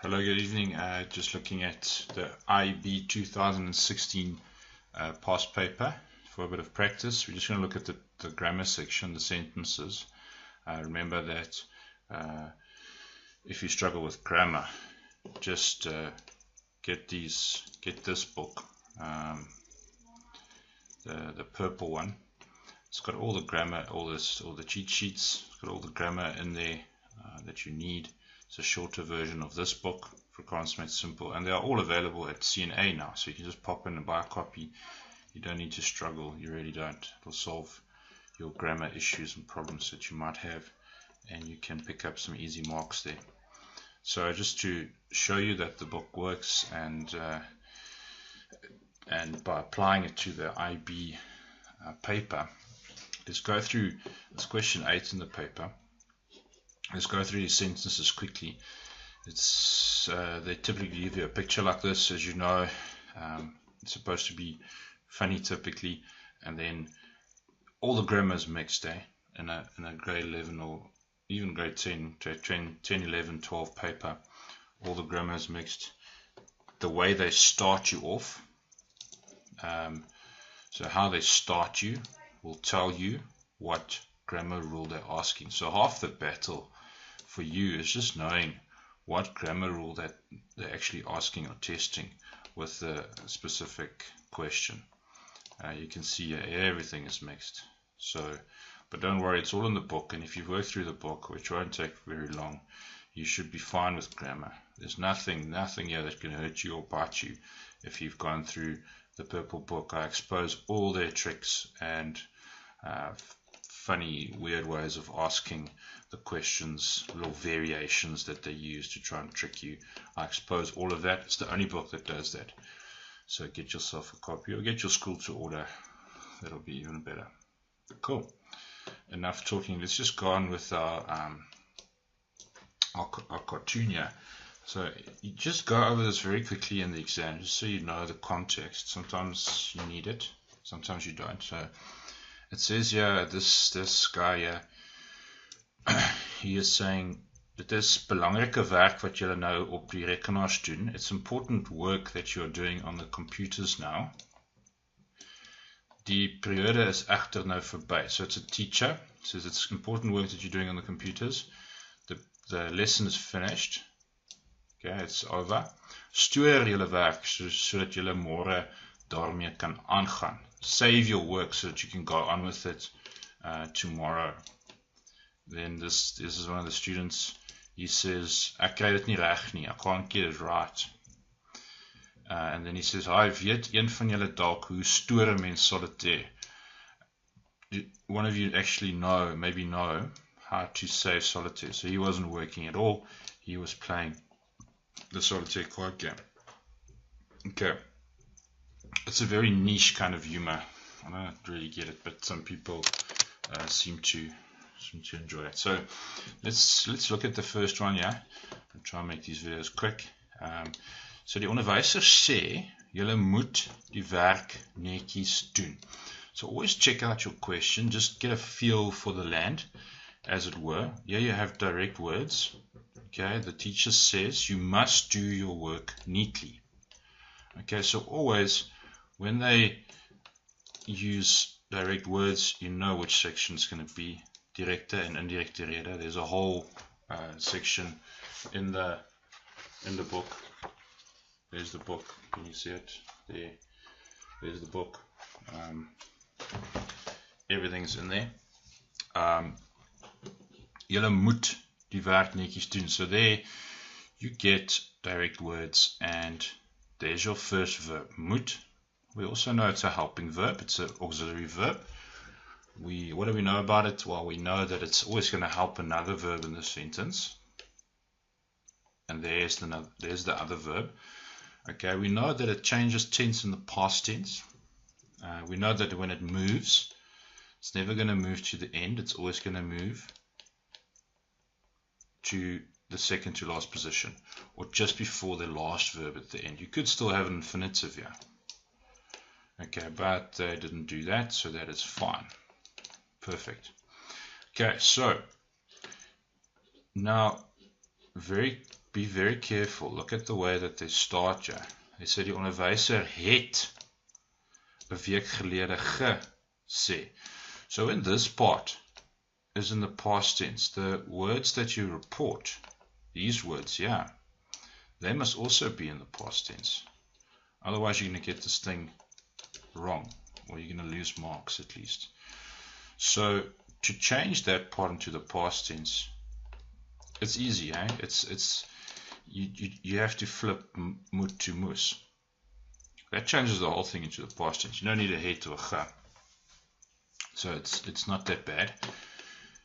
Hello, good evening. Just looking at the IEB 2016 past paper for a bit of practice. We're just going to look at the grammar section, the sentences. Remember that if you struggle with grammar, just get this book, the purple one. It's got all the grammar, all the cheat sheets. It's got all the grammar in there that you need. It's a shorter version of this book, Afrikaans Made Simple, and they are all available at CNA now, so you can just pop in and buy a copy. You don't need to struggle, you really don't. It'll solve your grammar issues and problems that you might have, and you can pick up some easy marks there. So just to show you that the book works, and by applying it to the IB paper, let's go through this question 8 in the paper. Let's go through these sentences quickly. They typically give you a picture like this, as you know. It's supposed to be funny typically, and then all the grammar is mixed in a grade 11 or even grade 10, 11, 12 paper. All the grammar is mixed. The way they start you off, so how they start you will tell you what grammar rule they're asking. So half the battle for you is just knowing what grammar rule that they're actually asking or testing with the specific question. You can see everything is mixed. But don't worry, it's all in the book, and if you work through the book, which won't take very long, you should be fine with grammar. There's nothing here that can hurt you or bite you if you've gone through the purple book. I expose all their tricks and funny, weird ways of asking the questions, little variations that they use to try and trick you. I expose all of that. It's the only book that does that. So get yourself a copy or get your school to order. That'll be even better. Cool. Enough talking. Let's just go on with our cartoon here. So you just go over this very quickly in the exam, just so you know the context. Sometimes you need it, sometimes you don't. So it says here, this guy here, he is saying, dit is belangrike werk wat julle nou op die rekenaars doen. It's important work that you're doing on the computers now. Die periode is egter nou verby. So it's a teacher. It says it's important work that you're doing on the computers. The lesson is finished. Okay, it's over. Stoor julle werk sodat julle môre daarmee kan aangaan. Save your work so that you can go on with it tomorrow. Then this is one of the students. He says, ek kry dit nie reg nie. I can't get it right. And then he says, hy weet een van julle dalk hoe stoor 'n mens solitaire. One of you actually maybe know how to save solitaire. So he wasn't working at all. He was playing the solitaire card game. Okay. It's a very niche kind of humor. I don't really get it, but some people seem to enjoy it. So let's look at the first one. Yeah, I'll try and make these videos quick. So die onderwyser sê julle moet die werk netjies doen. So always check out your question. Just get a feel for the land, as it were. Here you have direct words. Okay, the teacher says you must do your work neatly. Okay, so always when they use direct words, you know which section is going to be directe and indirecte rede. There's a whole section in the book. There's the book. Can you see it? There's the book. Everything's in there. Julle moet die werk netjies doen. So there you get direct words, and there's your first verb, moet. We also know it's a helping verb. It's an auxiliary verb. What do we know about it? Well, we know that it's always going to help another verb in the sentence. And there's the other verb. Okay, we know that it changes tense in the past tense. We know that when it moves, it's never going to move to the end. It's always going to move to the second to last position, or just before the last verb at the end. You could still have an infinitive here. Okay, but they didn't do that, so that is fine. Perfect. Okay, so now very be very careful. Look at the way that they start here. They say die onderwyser het 'n week gelede gesê. So in this part is in the past tense. The words that you report, these words, yeah, they must also be in the past tense. Otherwise you're going to get this thing wrong, or you're going to lose marks at least. So to change that part into the past tense, it's easy, eh? You have to flip moet to moes. That changes the whole thing into the past tense. You don't need a het or a ge. So it's not that bad.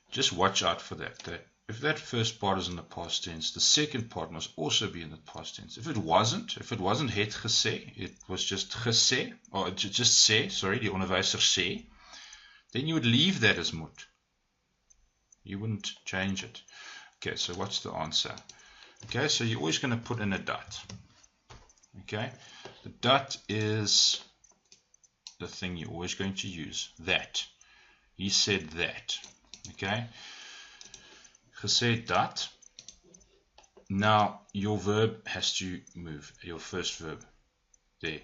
Just watch out for that. If that first part is in the past tense, the second part must also be in the past tense. If it wasn't het gesê, it was just gesê, or just sê, sorry, die onderwyser sê, then you would leave that as moet. You wouldn't change it. Okay, so what's the answer? Okay, so you're always going to put in a dot. Okay, the dot is the thing you're always going to use. That. He said that. Okay, gesê dat. Now your verb has to move. Your first verb there.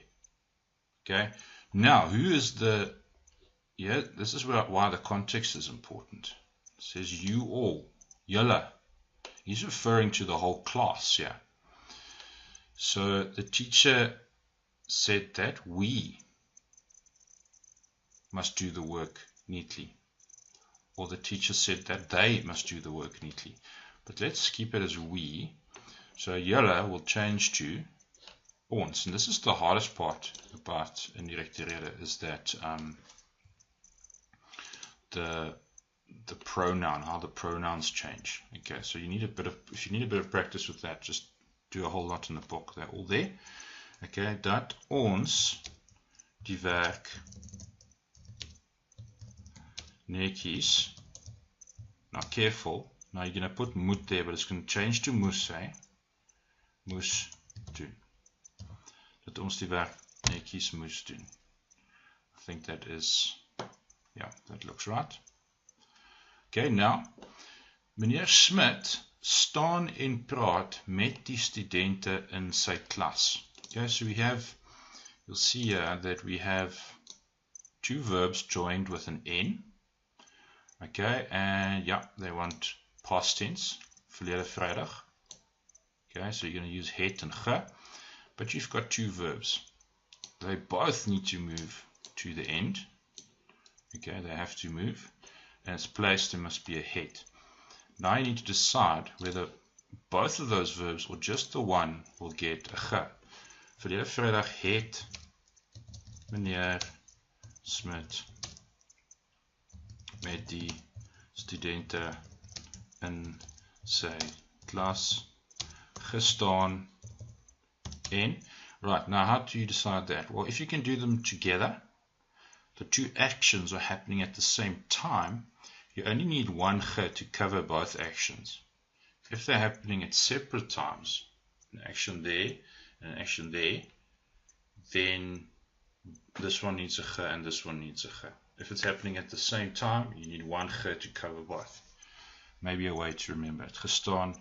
Okay, now who is the, yeah, this is why the context is important. It says you all, julle. He's referring to the whole class here. So the teacher said that we must do the work neatly. Or the teacher said that they must do the work neatly. But let's keep it as we. So julle will change to ons. And this is the hardest part about indirecte rede, is that the pronoun, how the pronouns change. Okay, so you need if you need a bit of practice with that, just do a whole lot in the book. They're all there. Okay, dat ons die werk netjies. Now careful. Now you're going to put moet there, but it's going to change to moes, eh? Moes doen. Dat ons die werk netjies moes doen. I think that is, yeah, that looks right. Okay, now, meneer Smit staan en praat met die studente in sy klas. Okay, so we have, you'll see here that we have two verbs joined with an N. Okay, and yeah, they want past tense, verlede Vrydag. Okay, so you're going to use het and ge, but you've got two verbs. They both need to move to the end. Okay, they have to move. And its place there must be a het. Now you need to decide whether both of those verbs or just the one will get a ge. Verlede Vrydag het meneer Smit met die studente in sy klas gestaan en. Right, now how do you decide that? Well, if you can do them together, the two actions are happening at the same time, you only need one ge to cover both actions. If they're happening at separate times, an action there and an action there, then this one needs a ge and this one needs a ge. If it's happening at the same time, you need one ge to cover both. Maybe a way to remember it. Gestaan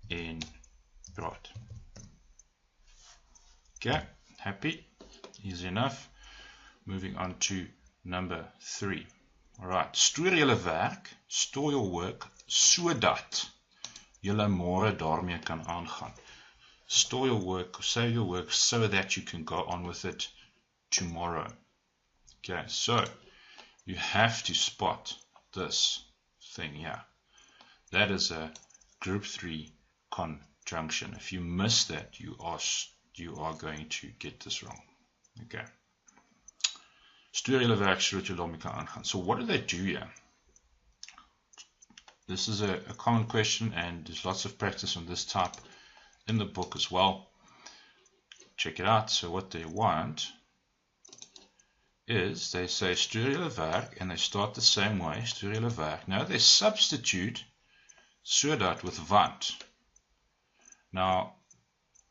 en praat. Okay, happy? Easy enough. Moving on to number 3. Alright, stoor julle werk, store your work, sodat julle môre daarmee kan aangaan. Store your work, save your work, so that you can go on with it tomorrow. Okay, so you have to spot this thing here. That is a group 3 conjunction. If you miss that, you are going to get this wrong. Okay. Stoor julle werk sodat julle daarmee kan aangaan. So what do they do here? This is a common question, and there's lots of practice on this type in the book as well. Check it out. So what they want is they say stoor julle werk, and they start the same way, stoor julle werk. Now they substitute sodat with want. Now,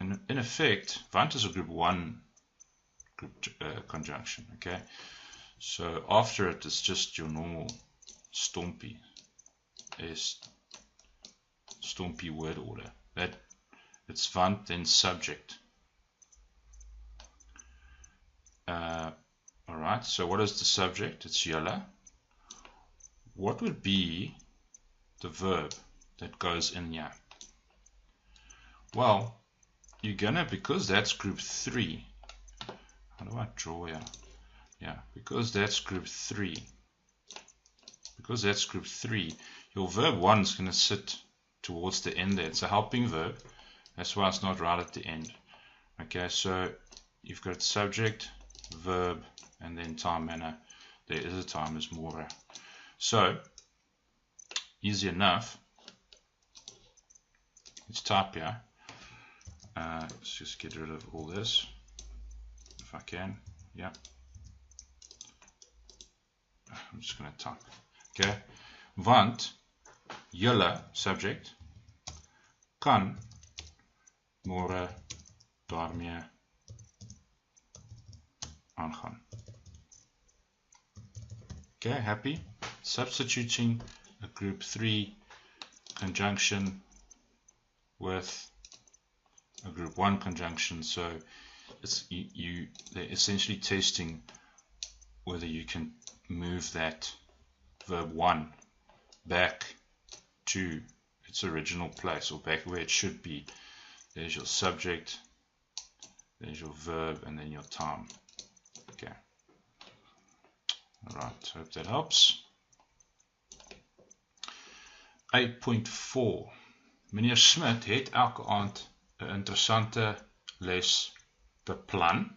in effect, want is a group 1 conjunction, okay? So after it is just your normal stompy word order. That It's want, then subject. Alright, so what is the subject? It's julle. What would be the verb that goes in here? Well, you're gonna, because that's group 3. How do I draw here? Yeah, because that's group 3. Because that's group 3, your verb 1 is gonna sit towards the end there. It's a helping verb. That's why it's not right at the end. Okay, so you've got subject, verb, and then time, manner. There is a time is more. So, easy enough. Let's type here. Let's just get rid of all this, if I can. Yeah. I'm just going to type. Okay. Want, julle, subject, kan, môre, daarmee aangaan. Okay, happy? Substituting a group 3 conjunction with a group 1 conjunction, so it's they're essentially testing whether you can move that verb 1 back to its original place, or back where it should be. There's your subject, there's your verb, and then your time. Okay. Alright, hope that helps. 8.4. Meneer Smit het elke aand 'n interessante les beplan.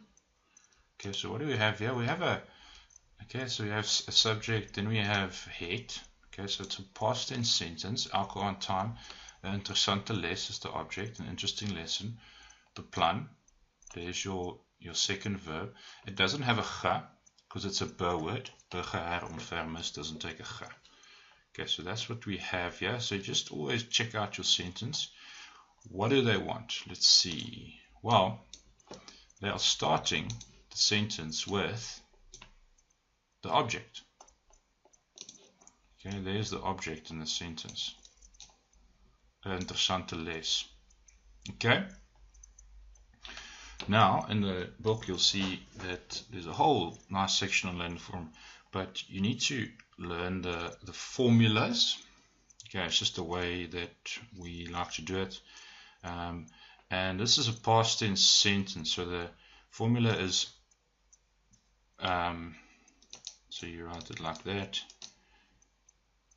Okay, so what do we have here? We have so we have a subject, then we have het. Okay, so it's a past tense sentence. Elke aand time. 'n interessante les is the object, an interesting lesson. Beplan. There's your second verb. It doesn't have a ge, because it's a be word. Begeher onfermis doesn't take a ge. Okay, so that's what we have here. So just always check out your sentence. What do they want? Let's see. Well, they are starting the sentence with the object. Okay, there's the object in the sentence. 'n interessante les. Okay. Now, in the book, you'll see that there's a whole nice section on learning form, but you need to learn the formulas. Okay, it's just the way that we like to do it. And this is a past tense sentence, so the formula is, so you write it like that.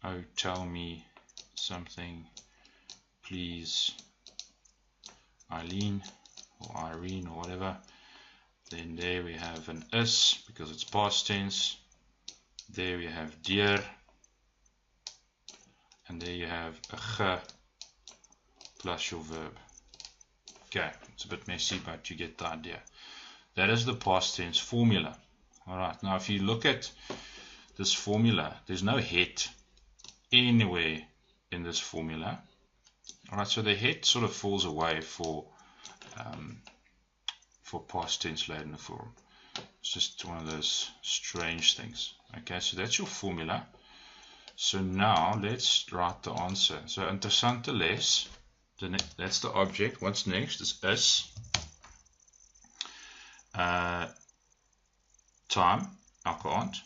Oh, tell me something, please, Eileen, or Irene, or whatever. Then there we have an is, because it's past tense. There we have dear, and there you have a ge plus your verb. Okay, it's a bit messy, but you get the idea. That is the past tense formula. Alright, now if you look at this formula, there's no het anywhere in this formula. Alright, so the het sort of falls away for past tense laden form. It's just one of those strange things. Okay, so that's your formula. So now let's write the answer. So interessante les, that's the object. What's next is time, elke aand.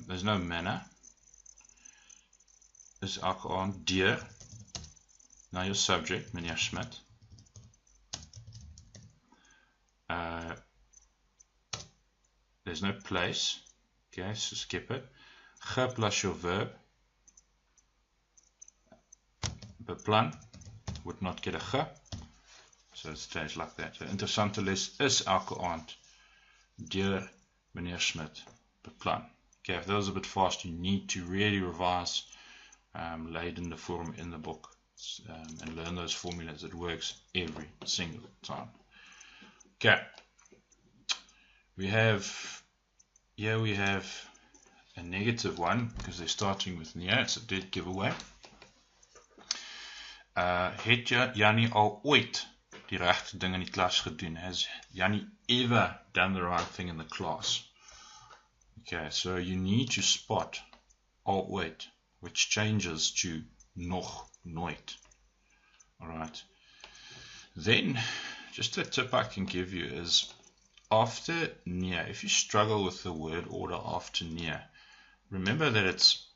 There's no manner. Is elke aand dear. Now your subject, meneer Smit. There's no place. Okay, so skip it. Ge plus your verb. Beplan would not get a ge. So it stays like that. So interessante les is elke aand deur meneer Smit beplan. Okay, if that was a bit fast, you need to really revise leidende form in the book and learn those formulas. It works every single time. Okay. We have a negative one because they're starting with near. It's a dead giveaway. Het Jannie al ooit die regte ding in die klas gedoen? Has Jannie ever done the right thing in the class? Okay, so you need to spot al ooit, which changes to nog nooit. Alright. Then, just a tip I can give you is after near, if you struggle with the word order after near, remember that it's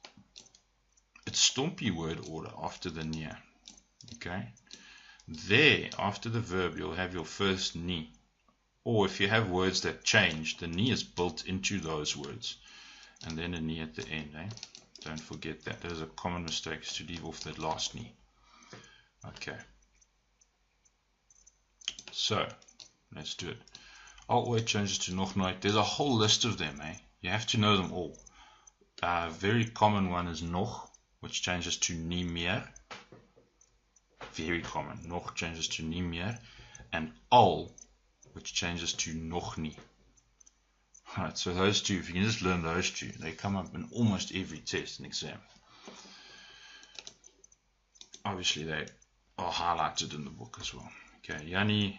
stompy word order after the near. Okay? There, after the verb, you'll have your first ni. Or if you have words that change, the ni is built into those words. And then a ni at the end. Don't forget that. That is a common mistake, is to leave off that last ni. Okay. So, let's do it. Al ooit changes to nog nooit. There's a whole list of them. You have to know them all. A very common one is nog, which changes to nie meer. Very common. Nog changes to nie meer. And al, which changes to nog nie. Alright, so those two, if you can just learn those two, they come up in almost every test and exam. Obviously, they are highlighted in the book as well. Okay, Yanni,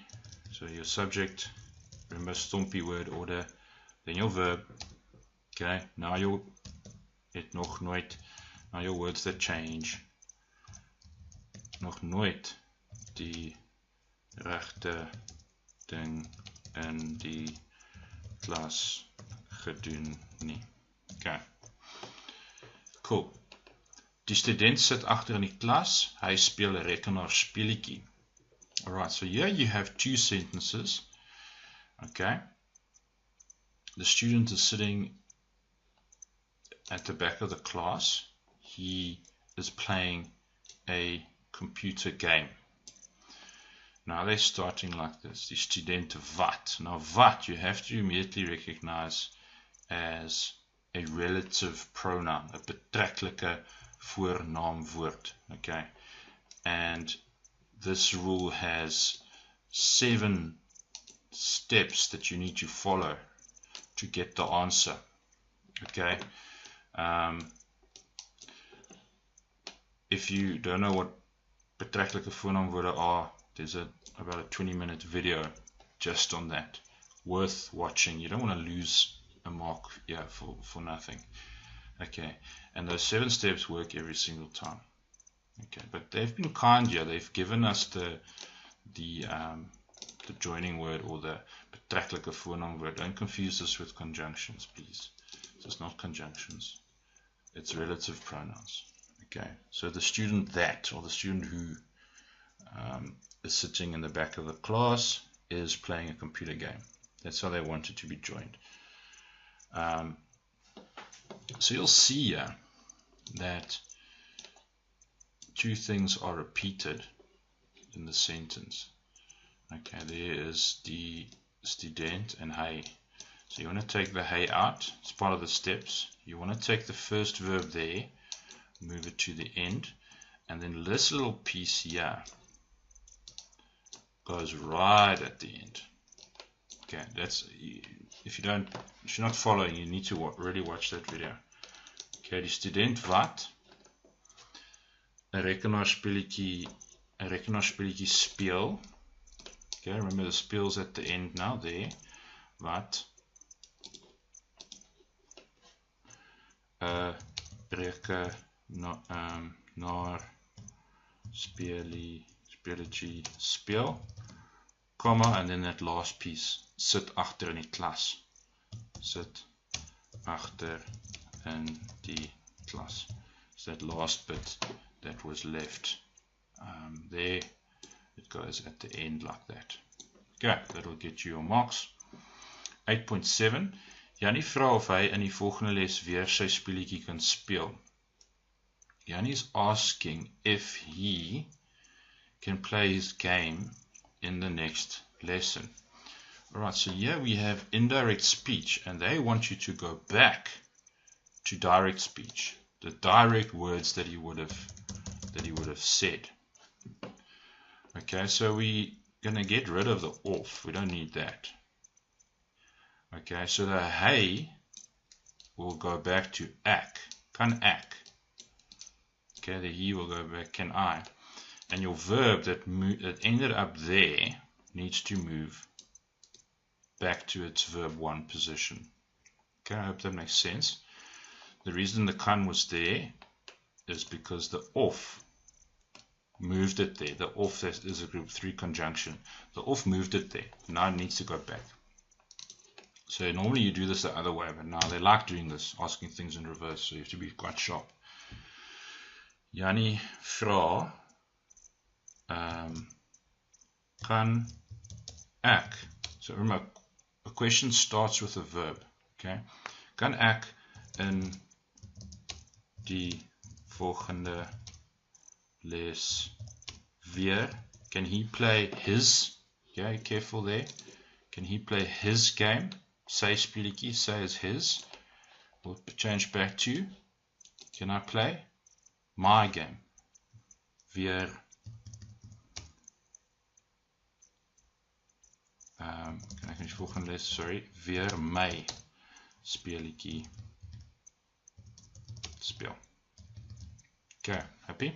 so your subject, remember stompy word order, then your verb. Okay, now your het nog nooit, now your words that change. Nog nooit die regte ding in die klas gedoen nie. Okay. Cool. Die student sit agter in die klas, hy speel 'n rekenaarspeletjie. Alright, so here you have two sentences. Okay. The student is sitting at the back of the class. He is playing a computer game. Now they're starting like this. The student wat. Now wat you have to immediately recognize as a relative pronoun, a betreklike voornaamwoord. Okay. And this rule has 7 steps that you need to follow to get the answer. Okay. If you don't know what betreklike voornaamwoorde are, there's about a 20-minute video just on that. Worth watching. You don't want to lose a mark for nothing. Okay. And those 7 steps work every single time. Okay. But they've been kind here. They've given us the joining word or the betreklike voornaamwoord. Don't confuse this with conjunctions, please. This is not conjunctions. It's relative pronouns. Okay. So the student that, or the student who is sitting in the back of the class is playing a computer game. That's how they want it to be joined. So you'll see here that 2 things are repeated in the sentence. Okay, there is the student and hy. So you want to take the hy out. It's part of the steps. You want to take the first verb there, move it to the end, and then this little piece here goes right at the end. Okay, that's, if you're not following, you need to really watch that video. Okay, die student wat 'n rekenaarspeletjie speel. Okay, remember the spel's at the end now there. Wat 'n rekenaarspeletjie speel, comma, and then that last piece, sit agter in die klas. Sit agter in die klas. So that last bit that was left there, it goes at the end like that. Okay, that'll get you your marks. 8.7. Jannie vra of hy in die volgende les weer sy speletjie kan speel. Jannie is asking if he can play his game in the next lesson. Alright, so here we have indirect speech, and they want you to go back to direct speech, the direct words that he would have said. Okay, so we're gonna get rid of the of. We don't need that. Okay, so the hy will go back to ek, kan ek. Okay, the he will go back, can I. And your verb that ended up there needs to move back to its verb 1 position. Okay, I hope that makes sense. The reason the kan was there is because the of moved it there. The off is a group 3 conjunction. The off moved it there. Now it needs to go back. So normally you do this the other way, but now they like doing this, asking things in reverse, so you have to be quite sharp. Jannie vra, kan ek. So remember, a question starts with a verb. Okay? Kan ek in die volgende les weer? Can he play his? Yeah, careful there. Can he play his game? Say speletjie, say is his. We'll change back to, can I play my game? Weer. Kan ek in die volgende les, sorry, weer my speletjie speel. Okay, happy?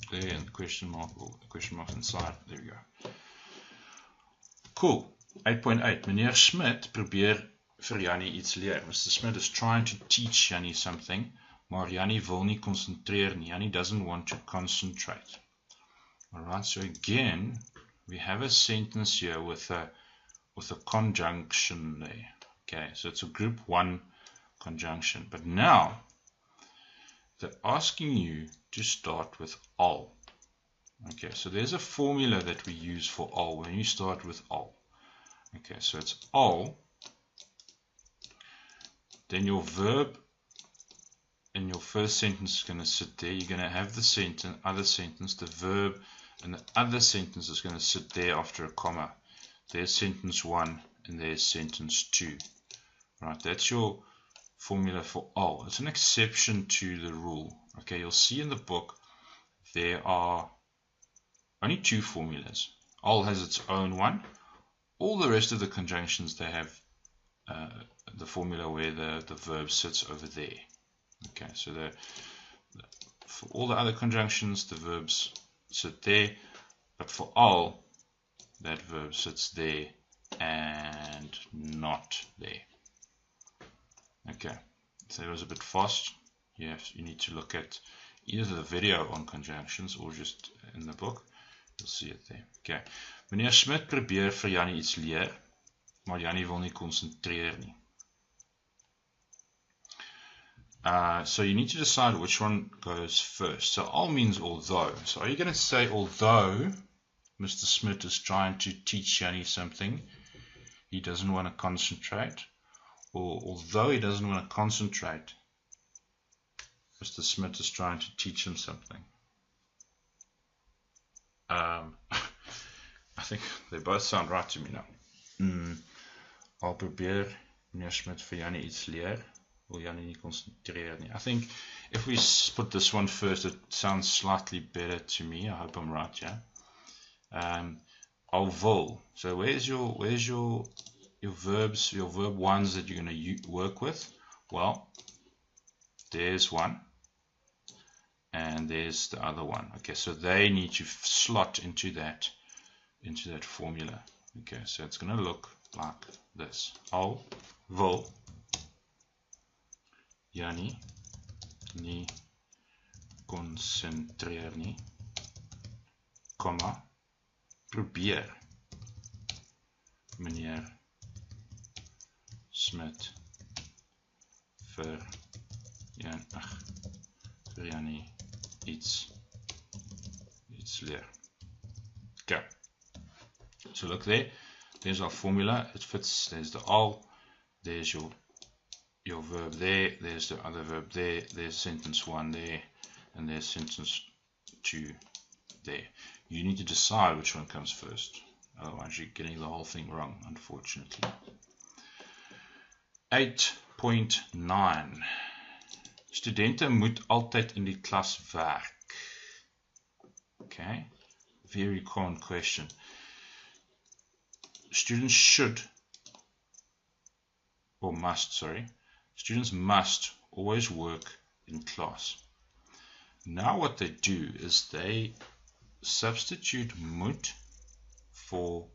There, and the question mark, or the question mark inside. There we go. Cool. 8.8. Meneer Smit probeer vir Jannie iets leer. Mr. Smit is trying to teach Jannie something, maar Jannie wil nie concentreer nie. Jannie doesn't want to concentrate. Alright, so again, we have a sentence here with a conjunction there. Okay, so it's a group 1 conjunction. But now, they're asking you to start with al. Okay, so there's a formula that we use for al when you start with al. Okay, so it's al, then your verb in your first sentence is going to sit there. You're going to have the sentence, other sentence, the verb, and the other sentence is going to sit there after a comma. There's sentence 1 and there's sentence 2. Right, that's your formula for al. It's an exception to the rule. Okay, you'll see in the book there are only 2 formulas. Al has its own one. All the rest of the conjunctions, they have the formula where the verb sits over there. Okay, so for all the other conjunctions, the verbs sit there, but for al, that verb sits there and not there. Okay, so it was a bit fast. You need to look at either the video on conjunctions or just in the book. You'll see it there. Okay. Meneer Smit probeer vir Jannie iets leer, maar Jannie wil nie concentreer nie. So you need to decide which one goes first. So al means although. So are you going to say although Mr. Smit is trying to teach Jannie something, he doesn't want to concentrate? Or although he doesn't want to concentrate, Mr. Smit is trying to teach him something? I think they both sound right to me now. I'll probeer meneer Smit vir Jannie iets leer. Wil Jannie nie concentreer nie. I think if we put this one first, it sounds slightly better to me. I hope I'm right, yeah. Al wil. So where's your verbs, your verb ones that you're going to work with? Well, there's one. And there's the other one. Okay, so they need to slot into that formula. Okay, so it's going to look like this. Al wil Jannie nie concentreer nie, komma, probeer meneer Smit vir Jannie iets leer. Okay. So look there. There's our formula. It fits. There's the al. There's your verb there. There's the other verb there. There's sentence 1 there, and there's sentence 2 there. You need to decide which one comes first. Otherwise, you're getting the whole thing wrong, unfortunately. 8.9. Studente moet altyd in die klas werk. Okay, very common question. Students should, or must, sorry. Students must always work in class. Now what they do is they substitute moet for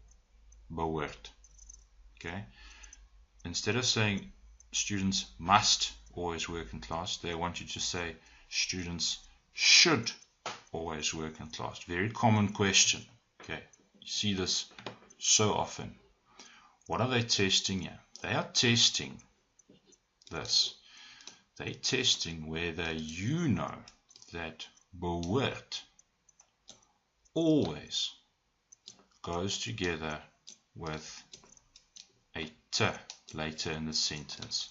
behoort. Okay, instead of saying students must always work in class, they want you to say students should always work in class? Very common question. Okay, you see this so often. What are they testing here? They are testing this. They're testing whether you know that behoort always goes together with a t later in the sentence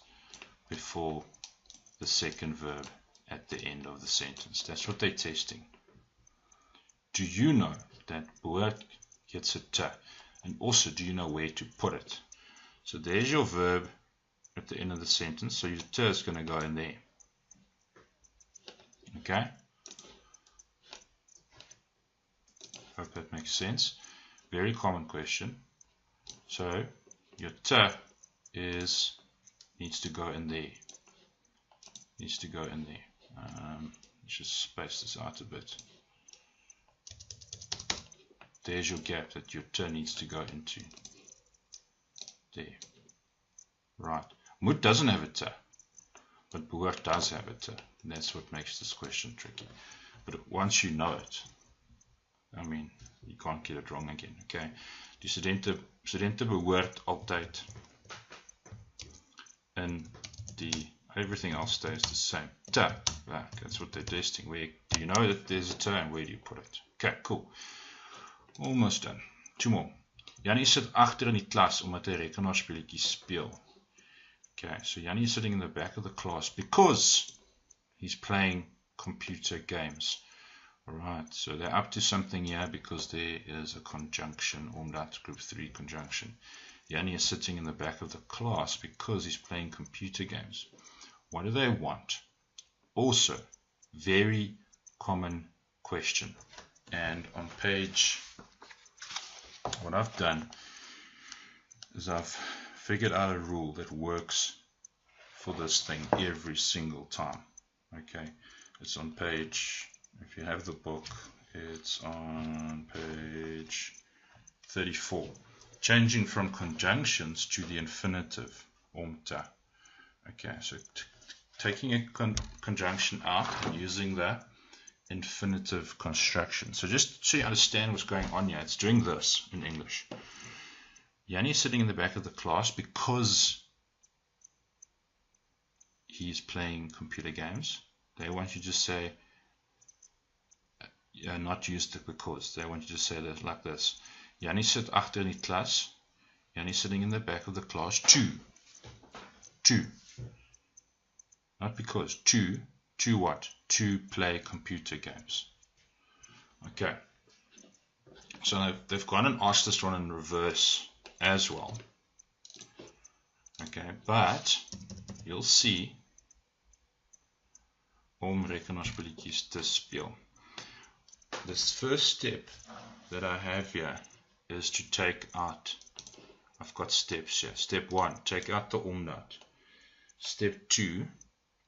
before the second verb at the end of the sentence. That's what they're testing. Do you know that behoort gets a t? And also, do you know where to put it? So there's your verb at the end of the sentence. So your t is going to go in there. Okay? Hope that makes sense. Very common question. So your t needs to go in there. Needs to go in there. Let's just space this out a bit. There's your gap that your t needs to go into. There. Right. Moet doesn't have a t, but behoort does have a t. And that's what makes this question tricky. But once you know it, I mean, you can't get it wrong again. Okay. Die studente behoort altyd in die, everything else stays the same. T, that's what they're testing. Where do you know that there's a t and where do you put it? Okay, cool. Almost done. Two more. Jannie sit agter in die klas omdat hy rekenaarspeletjies speel. Okay, so Jannie is sitting in the back of the class because he's playing computer games. Alright, so they're up to something here because there is a conjunction, omdat group 3 conjunction. Jannie is sitting in the back of the class because he's playing computer games. What do they want? Also, very common question. And on page, what I've done is I've figured out a rule that works for this thing every single time. Okay, it's on page, if you have the book, it's on page 34. Changing from conjunctions to the infinitive, omta. Okay, so taking a conjunction out and using the infinitive construction. So just so you understand what's going on here, it's doing this in English. Jannie is sitting in the back of the class because he's playing computer games. They want you to say, not use the because. They want you to say that like this. Jannie sit agter in die klas. Jannie sitting in the back of the class to. Not because. To what? To play computer games. Okay. So they've gone and asked this one in reverse as well. Okay, but you'll see om rekenaarspeletjies te speel. This first step that I have here is to take out, I've got steps here. Step 1, take out the omdat. Step 2,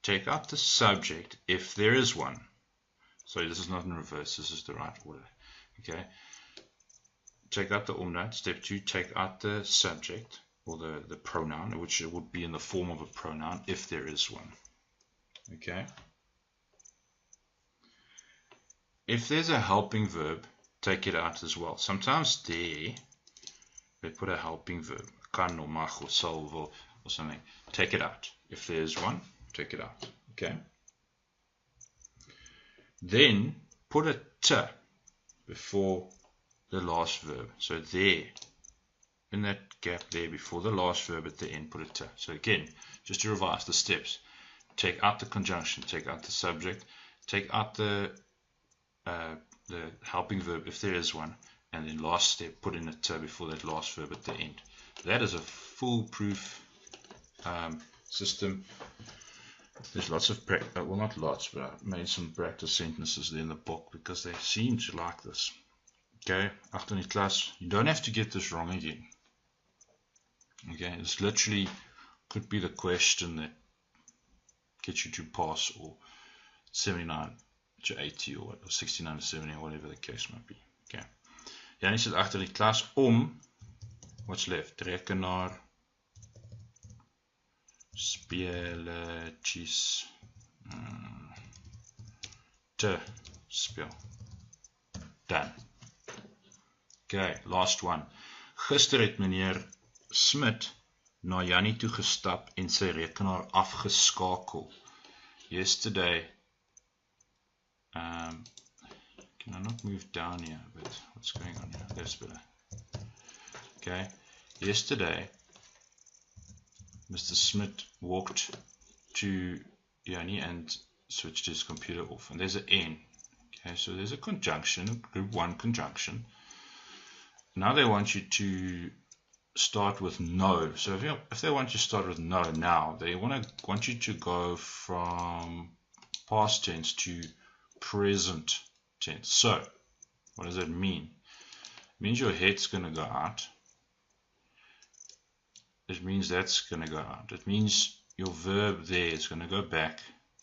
take out the subject if there is one. Sorry, this is not in reverse, this is the right order. Okay. Take out the omdat. Step 2, take out the subject or the pronoun, which would be in the form of a pronoun if there is one. Okay. If there's a helping verb, take it out as well. Sometimes they put a helping verb, kan or mag or sal or something. Take it out. If there's one, take it out. Okay. Then put a t before the last verb. So there, in that gap there before the last verb at the end, put a t. So again, just to revise the steps, take out the conjunction, take out the subject, take out the helping verb if there is one, and then last step, put in a t before that last verb at the end. That is a foolproof system. There's lots of well, not lots, but I made some practice sentences there in the book because they seem to like this. Okay, agter in die klas, you don't have to get this wrong again. Okay, this literally could be the question that gets you to pass, or 79 to 80 or 69 to 70 or whatever the case might be. Okay. Jannie sit agter die klas om, what's left? Rekenaar speletjies te speel. Done. Okay, last one. Gister het meneer Smit na Jannie toe gestap en sy rekenaar afgeskakel. Yesterday, can I not move down here a bit? What's going on here? That's better. Okay, yesterday, Mr. Smit walked to Jannie and switched his computer off. And there's an N. Okay, so there's a conjunction, group 1 conjunction. Now they want you to start with no. So if they want you to start with no now, they want you to go from past tense to present tense. So what does that mean? It means your head's going to go out. It means that's going to go out. It means your verb there is going to go back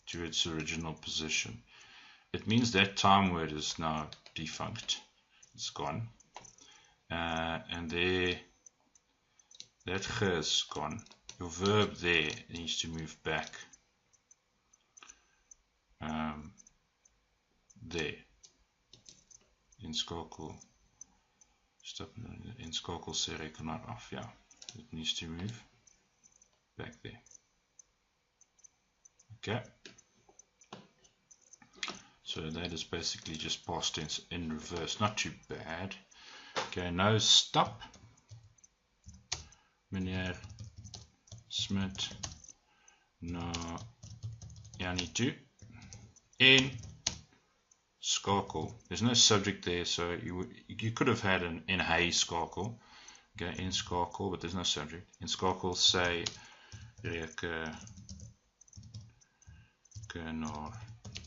to its original position. It means that time word is now defunct. It's gone. And there, that ge is gone. Your verb there needs to move back. There. Inskakel. Stop. Inskakel sê rekenaar af. Yeah. It needs to move back there. Okay. So that is basically just past tense in reverse. Not too bad. Okay, nou stap meneer Smit na Jannie toe en skakel. There's no subject there, so you could have had an in hy skakel. Okay, in skakel, but there's no subject. In skakel say rekenaar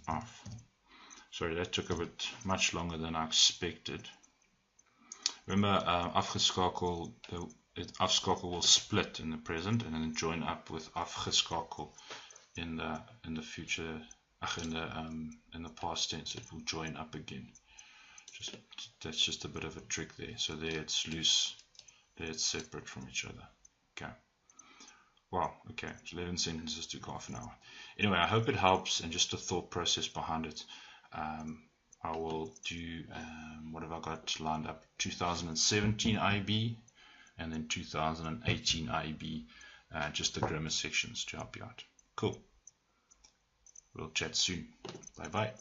af. Sorry, that took a bit much longer than I expected. Remember, afgeskakel, afskakel will split in the present and then join up with afgeskakel in the future. In the past tense, it will join up again. That's just a bit of a trick there. So there it's loose, there it's separate from each other. Okay. Wow. Okay. So 11 sentences took half an hour. Anyway, I hope it helps and just the thought process behind it. I will do, what have I got lined up? 2017 IEB and then 2018 IEB, just the grammar sections to help you out. Cool. We'll chat soon. Bye bye.